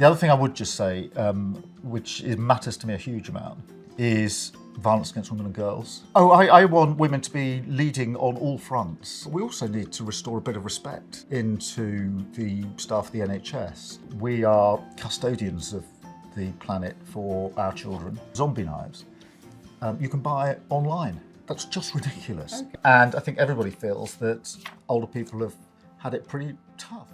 The other thing I would just say, which matters to me a huge amount, is violence against women and girls. I want women to be leading on all fronts. We also need to restore a bit of respect into the staff of the NHS. We are custodians of the planet for our children. Zombie knives, you can buy it online. That's just ridiculous. Okay. And I think everybody feels that older people have had it pretty tough.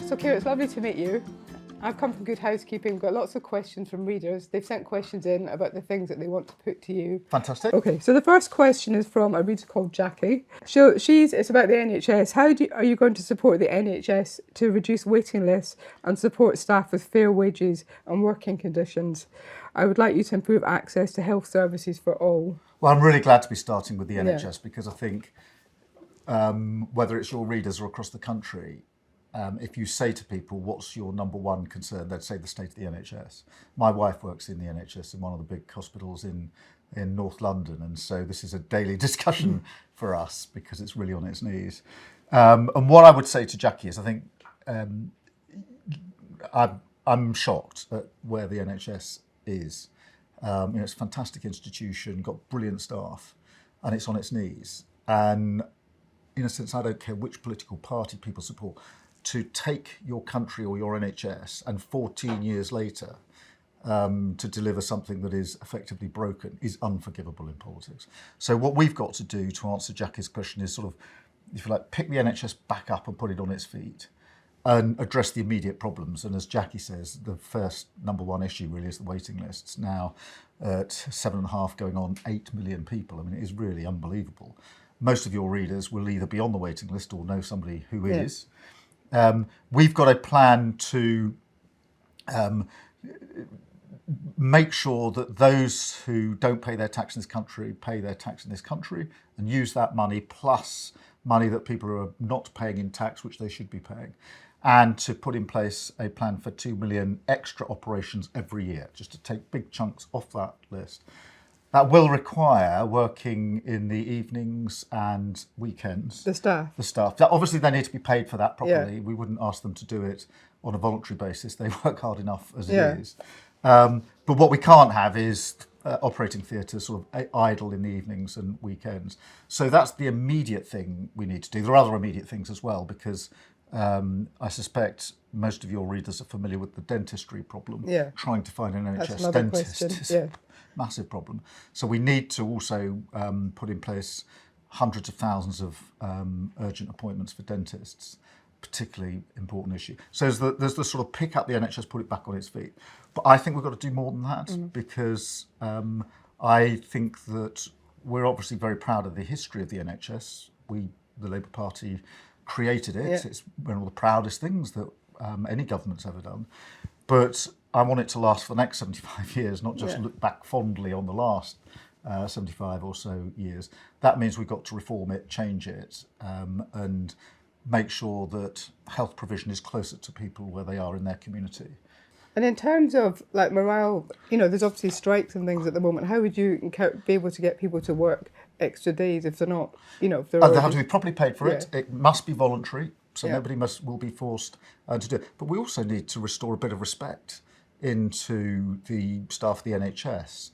So Keir, it's lovely to meet you. I've come from Good Housekeeping, got lots of questions from readers. They've sent questions in about the things that they want to put to you. Fantastic. Okay, so the first question is from a reader called Jackie. So it's about the NHS. Are you going to support the NHS to reduce waiting lists and support staff with fair wages and working conditions? I would like you to improve access to health services for all. Well, I'm really glad to be starting with the NHS because I think whether it's your readers or across the country, if you say to people, what's your number one concern, they'd say the state of the NHS. My wife works in the NHS in one of the big hospitals in North London, and so this is a daily discussion for us because it's really on its knees. And what I would say to Jackie is I think I'm shocked at where the NHS is. It's a fantastic institution, got brilliant staff, and it's on its knees. And in a sense, I don't care which political party people support. To take your country or your NHS and 14 years later to deliver something that is effectively broken is unforgivable in politics. So what we've got to do to answer Jackie's question is sort of, if you like, pick the NHS back up and put it on its feet and address the immediate problems. And as Jackie says, the first number one issue really is the waiting lists. Now at 7.5 going on 8 million people. I mean, it is really unbelievable. Most of your readers will either be on the waiting list or know somebody who is. We've got a plan to make sure that those who don't pay their tax in this country pay their tax in this country and use that money plus money that people are not paying in tax, which they should be paying, and to put in place a plan for 2 million extra operations every year, just to take big chunks off that list. That will require working in the evenings and weekends. The staff. Obviously, they need to be paid for that properly. Yeah. We wouldn't ask them to do it on a voluntary basis. They work hard enough as it is. But what we can't have is operating theatres sort of idle in the evenings and weekends. So that's the immediate thing we need to do. There are other immediate things as well, because I suspect most of your readers are familiar with the dentistry problem. Yeah. Trying to find an That's NHS dentist is yeah. massive problem. So we need to also put in place hundreds of thousands of urgent appointments for dentists, particularly important issue. So there's the sort of pick up the NHS, put it back on its feet. But I think we've got to do more than that because I think that we're obviously very proud of the history of the NHS. The Labour Party, created it. Yeah. It's one of the proudest things that any government's ever done. But I want it to last for the next 75 years, not just look back fondly on the last 75 or so years. That means we've got to reform it, change it, and make sure that health provision is closer to people where they are in their community. And in terms of like morale, there's obviously strikes and things at the moment. How would you be able to get people to work extra days if they're not, if they're they have to be properly paid for it. It must be voluntary, so nobody will be forced to do it. But we also need to restore a bit of respect into the staff of the NHS.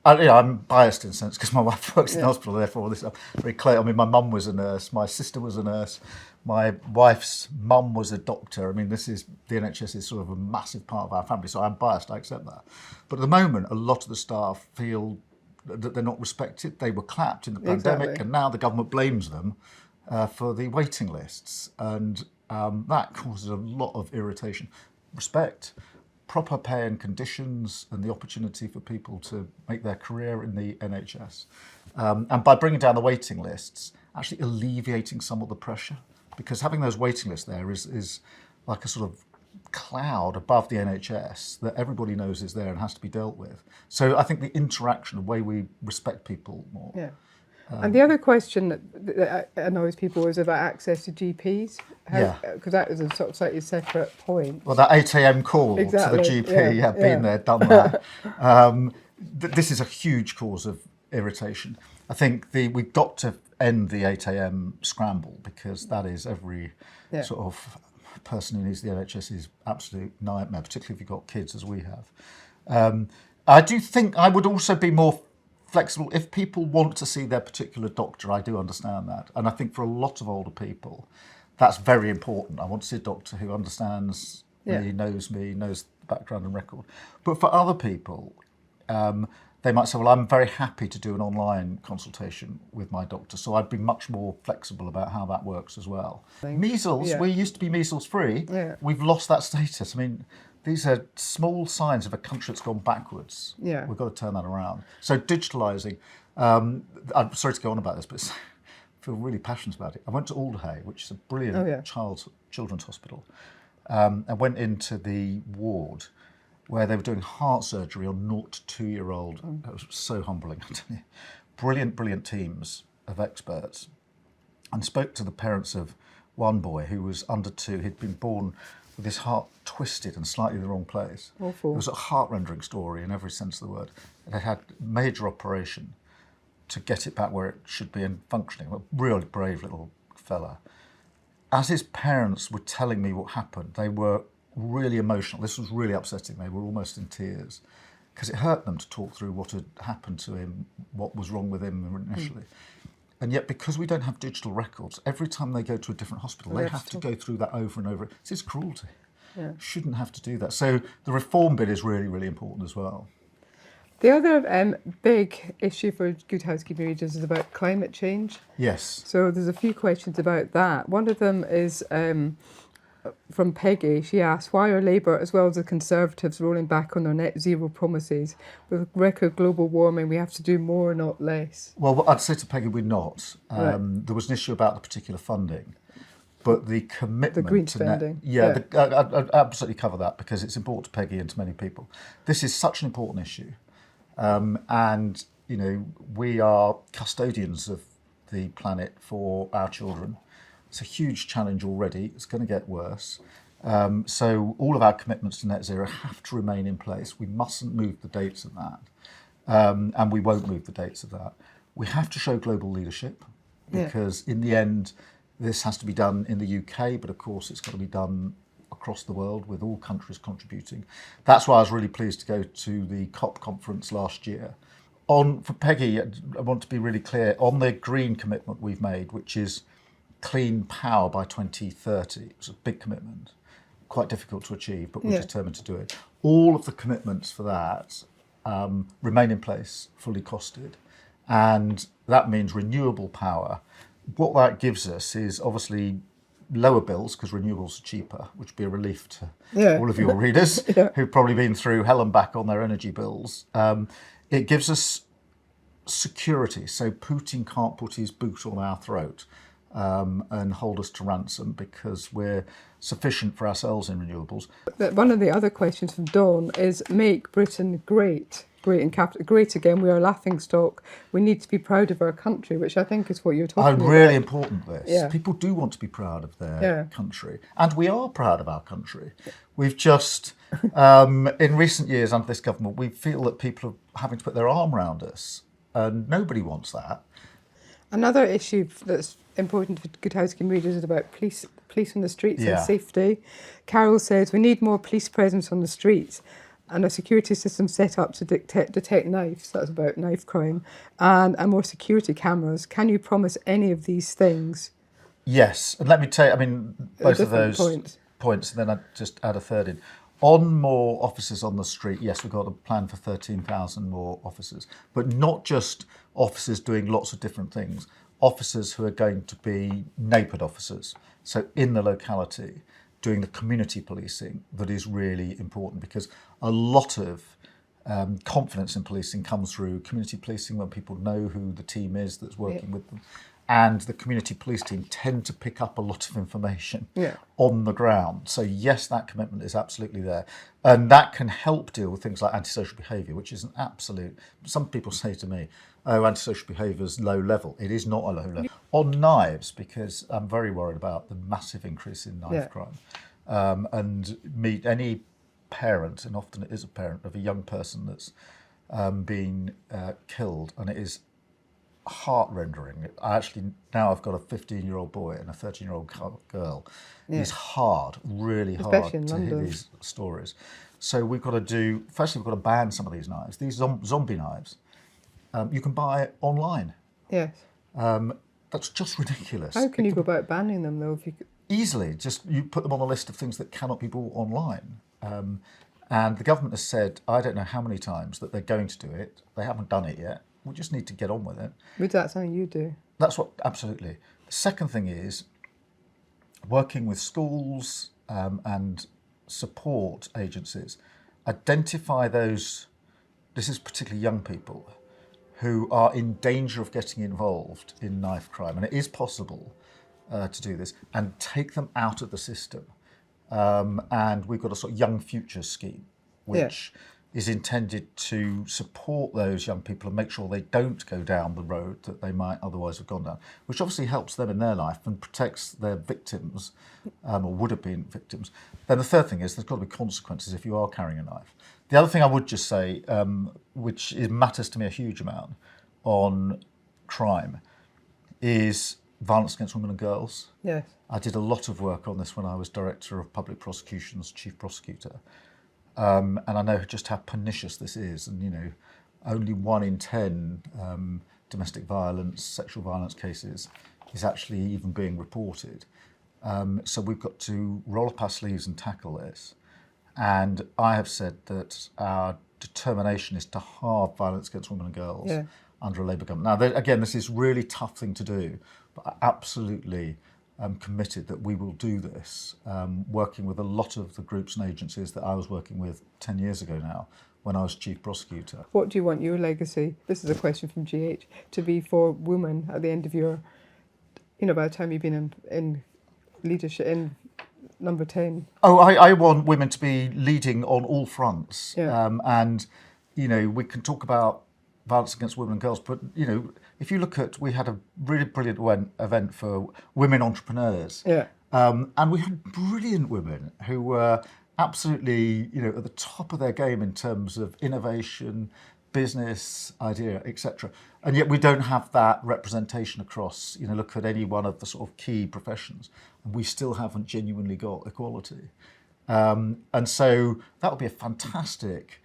I'm biased in a sense because my wife works in the hospital, therefore this is very clear. I mean, my mum was a nurse, my sister was a nurse, my wife's mum was a doctor. I mean, the NHS is sort of a massive part of our family, so I'm biased, I accept that. But at the moment, a lot of the staff feel that they're not respected. They were clapped in the pandemic, and now the government blames them for the waiting lists. And that causes a lot of irritation. Respect, proper pay and conditions, and the opportunity for people to make their career in the NHS. And by bringing down the waiting lists, actually alleviating some of the pressure. Because having those waiting lists there is like a sort of cloud above the NHS that everybody knows is there and has to be dealt with. So I think the interaction, the way we respect people more. Yeah. And the other question that annoys people is about access to GPs. Because that is a sort of slightly separate point. Well, that 8 a.m. call to the GP, been there, done that. this is a huge cause of irritation. I think we've got to end the 8 a.m. scramble, because that is every sort of person who needs the NHS's absolute nightmare, particularly if you've got kids, as we have. I do think I would also be more flexible if people want to see their particular doctor. I do understand that, and I think for a lot of older people, that's very important. I want to see a doctor who understands me, knows the background and record. But for other people, they might say, well, I'm very happy to do an online consultation with my doctor, so I'd be much more flexible about how that works as well. Measles, we used to be measles free. Yeah. We've lost that status. I mean, these are small signs of a country that's gone backwards. Yeah. We've got to turn that around. So digitalising, I'm sorry to go on about this, but I feel really passionate about it. I went to Alderhay, which is a brilliant children's hospital. I went into the ward where they were doing heart surgery on 0 to 2-year-old. It was so humbling, I tell you. Brilliant teams of experts. And spoke to the parents of one boy who was under 2. He'd been born with his heart twisted and slightly in the wrong place. Awful. It was a heart-rending story in every sense of the word. They had major operation to get it back where it should be and functioning. A really brave little fella. As his parents were telling me what happened, they were really emotional. This was really upsetting. They were almost in tears because it hurt them to talk through what had happened to him, what was wrong with him initially. And yet, because we don't have digital records, every time they go to a different hospital, they have to go through that over and over. It's cruelty. Yeah. Shouldn't have to do that. So the reform bit is really, really important as well. The other big issue for Good Housekeeping readers is about climate change. Yes. So there's a few questions about that. One of them is from Peggy. She asks, why are Labour as well as the Conservatives rolling back on their net zero promises? With record global warming, we have to do more, not less. Well, I'd say to Peggy, we're not. There was an issue about the particular funding, but the commitment... The green spending. I'd absolutely cover that, because it's important to Peggy and to many people. This is such an important issue. And, you know, we are custodians of the planet for our children. It's a huge challenge already. It's going to get worse. So all of our commitments to net zero have to remain in place. We mustn't move the dates of that. And we won't move the dates of that. We have to show global leadership, because in the end, this has to be done in the UK, but of course it's got to be done across the world with all countries contributing. That's why I was really pleased to go to the COP conference last year. For Peggy, I want to be really clear on the green commitment we've made, which is clean power by 2030. It's a big commitment, quite difficult to achieve, but we're determined to do it. All of the commitments for that remain in place, fully costed, and that means renewable power. What that gives us is obviously lower bills, because renewables are cheaper, which would be a relief to all of your readers who've probably been through hell and back on their energy bills. It gives us security, so Putin can't put his boot on our throat and hold us to ransom, because we're sufficient for ourselves in renewables. One of the other questions from Dawn is, make Britain great. Great again, we are a laughing stock. We need to be proud of our country, which I think is what you're talking about. Really important, this. Yeah. People do want to be proud of their country. And we are proud of our country. We've just, in recent years under this government, we feel that people are having to put their arm around us. And nobody wants that. Another issue that's important for Good Housekeeping readers is about police on the streets and safety. Carol says, we need more police presence on the streets, and a security system set up to detect knives, that's about knife crime, and more security cameras. Can you promise any of these things? Yes, and let me tell you, I mean, both of those points, and then I'd just add a third in. On more officers on the street, yes, we've got a plan for 13,000 more officers, but not just officers doing lots of different things. Officers who are going to be neighbourhood officers, so in the locality, doing the community policing that is really important, because a lot of confidence in policing comes through community policing, when people know who the team is that's working with them. And the community police team tend to pick up a lot of information on the ground. So yes, that commitment is absolutely there. And that can help deal with things like antisocial behaviour, which is an absolute... Some people say to me, oh, antisocial behaviour is low level. It is not a low level. On knives, because I'm very worried about the massive increase in knife crime. And meet any parent, and often it is a parent, of a young person that's been killed, and it is heart-rendering. Now I've got a 15-year-old boy and a 13-year-old girl. It's hard, really hard Especially in to hear London. these stories. So we've got to firstly we've got to ban some of these knives. These zombie knives, you can buy online. Yes. That's just ridiculous. How can you go about banning them though? If you could... Easily, just you put them on a list of things that cannot be bought online. And the government has said, I don't know how many times, that they're going to do it. They haven't done it yet. We just need to get on with it. Would that something you do? That's what, absolutely. The second thing is working with schools and support agencies. Identify those, this is particularly young people, who are in danger of getting involved in knife crime. And it is possible to do this, and take them out of the system. And we've got a sort of Young Futures scheme, which is intended to support those young people and make sure they don't go down the road that they might otherwise have gone down, which obviously helps them in their life and protects their victims, or would have been victims. Then the third thing is there's got to be consequences if you are carrying a knife. The other thing I would just say, which matters to me a huge amount on crime, is violence against women and girls. Yes. I did a lot of work on this when I was Director of Public Prosecutions, Chief Prosecutor. And I know just how pernicious this is. And, only 1 in 10 domestic violence, sexual violence cases is actually even being reported. So we've got to roll up our sleeves and tackle this. And I have said that our determination is to halve violence against women and girls under a Labour government. Now, again, this is a really tough thing to do, but I absolutely am committed that we will do this, working with a lot of the groups and agencies that I was working with 10 years ago now, when I was Chief Prosecutor. What do you want your legacy, this is a question from GH, to be for women at the end of your, by the time you've been in leadership, in number 10? Oh, I want women to be leading on all fronts. Yeah. And, we can talk about violence against women and girls, but, if you look at, we had a really brilliant event for women entrepreneurs. Yeah. And we had brilliant women who were absolutely, at the top of their game in terms of innovation, business idea, etc. And yet we don't have that representation across, look at any one of the sort of key professions, and we still haven't genuinely got equality. And so that would be a fantastic,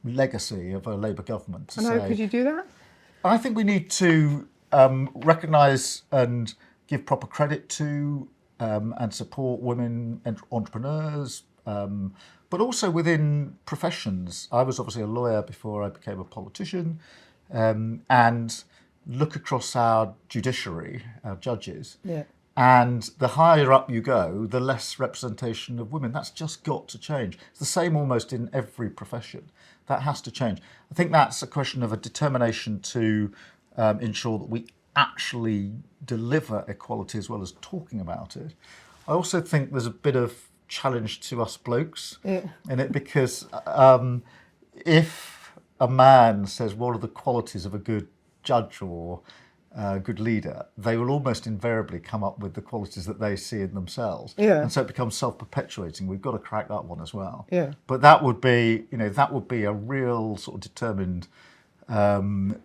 legacy of a Labour government to And say. how could you do that? I think we need to recognise and give proper credit to and support women entrepreneurs, but also within professions. I was obviously a lawyer before I became a politician, and look across our judiciary, our judges, and the higher up you go, the less representation of women. That's just got to change. It's the same almost in every profession. That has to change. I think that's a question of a determination to ensure that we actually deliver equality as well as talking about it. I also think there's a bit of challenge to us blokes in it, because if a man says what are the qualities of a good judge or good leader, they will almost invariably come up with the qualities that they see in themselves. And so it becomes self-perpetuating. We've got to crack that one as well. But that would be, a real sort of determined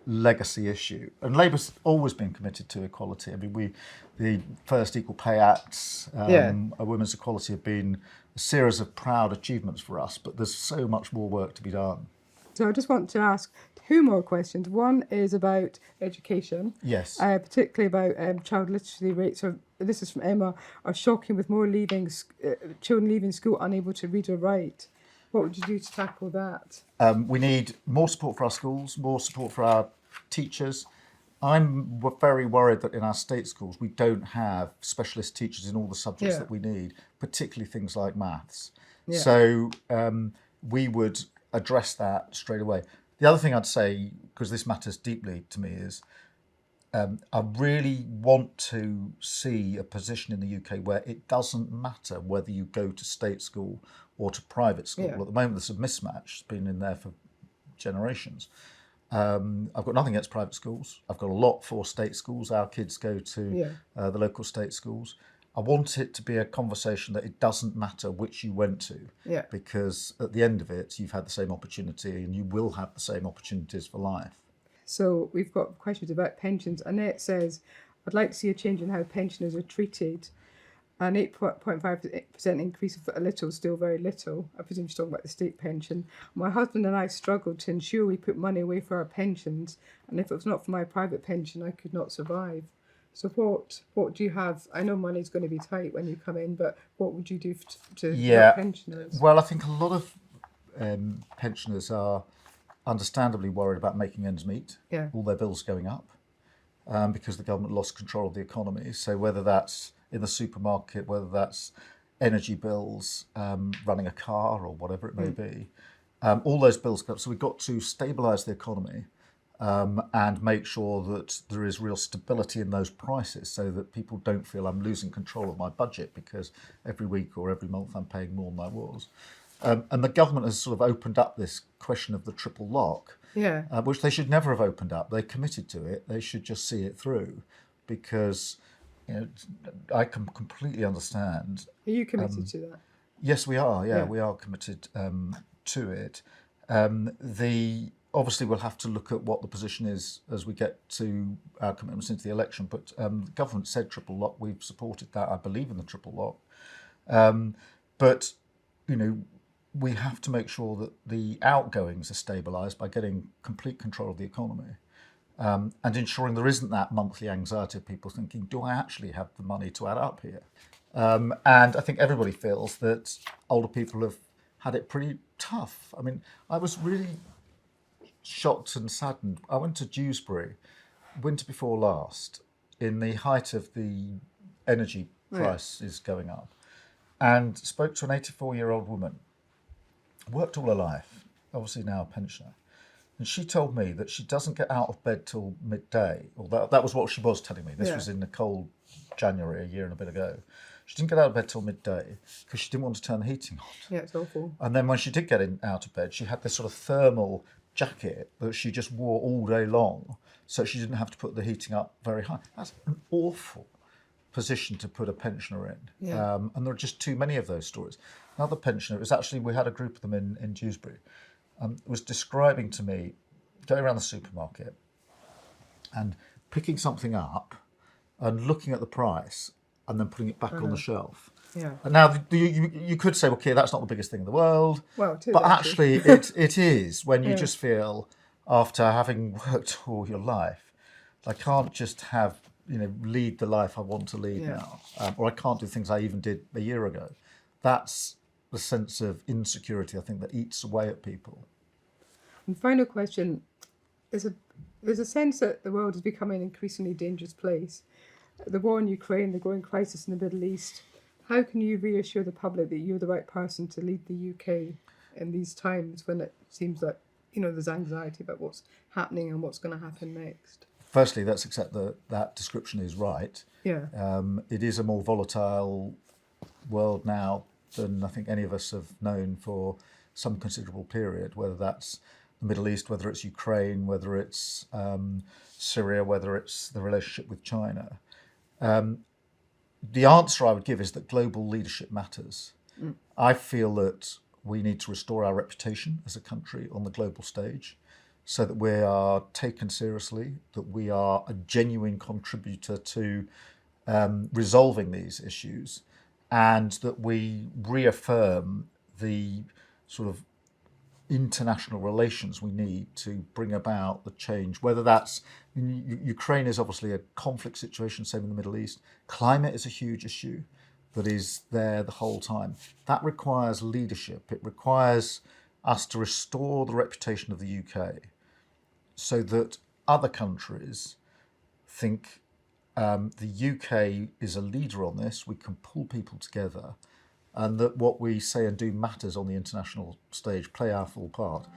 legacy issue. And Labour's always been committed to equality. I mean, the first Equal Pay Acts, women's equality have been a series of proud achievements for us, but there's so much more work to be done. So I just want to ask 2 more questions. One is about education. Yes. Particularly about child literacy rates. This is from Emma. Are shocking, with more children leaving school unable to read or write. What would you do to tackle that? We need more support for our schools, more support for our teachers. I'm very worried that in our state schools we don't have specialist teachers in all the subjects that we need, particularly things like maths. So we would address that straight away. The other thing I'd say, because this matters deeply to me, is I really want to see a position in the UK where it doesn't matter whether you go to state school or to private school. At the moment, there's a mismatch. It's been in there for generations. I've got nothing against private schools. I've got a lot for state schools. Our kids go to the local state schools. I want it to be a conversation that it doesn't matter which you went to, Yeah. because at the end of it, you've had the same opportunity and you will have the same opportunities for life. So we've got questions about pensions. Annette says, I'd like to see a change in how pensioners are treated. An 8.5% increase of a little, still very little. I presume she's talking about the state pension. My husband and I struggled to ensure we put money away for our pensions, and if it was not for my private pension, I could not survive. So what do you have? I know money's going to be tight when you come in, but what would you do to help pensioners? Well, I think a lot of pensioners are understandably worried about making ends meet. Yeah. All their bills going up because the government lost control of the economy. So whether that's in the supermarket, whether that's energy bills, running a car or whatever it may be, all those bills go up. So we've got to stabilise the economy and make sure that there is real stability in those prices so that people don't feel I'm losing control of my budget because every week or every month I'm paying more than I was. And the government has sort of opened up this question of the triple lock, Yeah. which they should never have opened up. They committed to it. They should just see it through, because I can completely understand. Are you committed to that? Yes, we are. Yeah, Yeah. we are committed to it. Obviously we'll have to look at what the position is as we get to our commitments into the election. But the government said triple lock. We've supported that. I believe in the triple lock. But we have to make sure that the outgoings are stabilised by getting complete control of the economy. And ensuring there isn't that monthly anxiety of people thinking, do I actually have the money to add up here? And I think everybody feels that older people have had it pretty tough. I mean, I was really shocked and saddened. I went to Dewsbury winter before last, in the height of the energy prices going up, and spoke to an 84-year-old woman, worked all her life, obviously now a pensioner. And she told me that she doesn't get out of bed till midday. Or that was what she was telling me. This was in the cold January, a year and a bit ago. She didn't get out of bed till midday because she didn't want to turn the heating on. Yeah, it's awful. And then when she did get out of bed, she had this sort of thermal jacket that she just wore all day long, so she didn't have to put the heating up very high. That's an awful position to put a pensioner in. Yeah. And there are just too many of those stories. Another pensioner, we had a group of them in Dewsbury, was describing to me going around the supermarket and picking something up and looking at the price and then putting it back on the shelf. Yeah. And now you could say, okay, that's not the biggest thing in the world. Well, it is, but actually it is, when you Yeah. just feel, after having worked all your life, I can't just lead the life I want to lead now, or I can't do things I even did a year ago. That's the sense of insecurity, I think, that eats away at people. And final question, there's a sense that the world is becoming an increasingly dangerous place. The war in Ukraine, the growing crisis in the Middle East. How can you reassure the public that you're the right person to lead the UK in these times when it seems like, there's anxiety about what's happening and what's going to happen next? Firstly, let's accept that description is right. Yeah. It is a more volatile world now than I think any of us have known for some considerable period, whether that's the Middle East, whether it's Ukraine, whether it's Syria, whether it's the relationship with China. The answer I would give is that global leadership matters. I feel that we need to restore our reputation as a country on the global stage so that we are taken seriously, that we are a genuine contributor to resolving these issues, and that we reaffirm the sort of international relations we need to bring about the change. Whether that's Ukraine is obviously a conflict situation, same in the Middle East. Climate is a huge issue that is there the whole time. That requires leadership. It requires us to restore the reputation of the UK so that other countries think the UK is a leader on this. We can pull people together, and that what we say and do matters on the international stage, play our full part.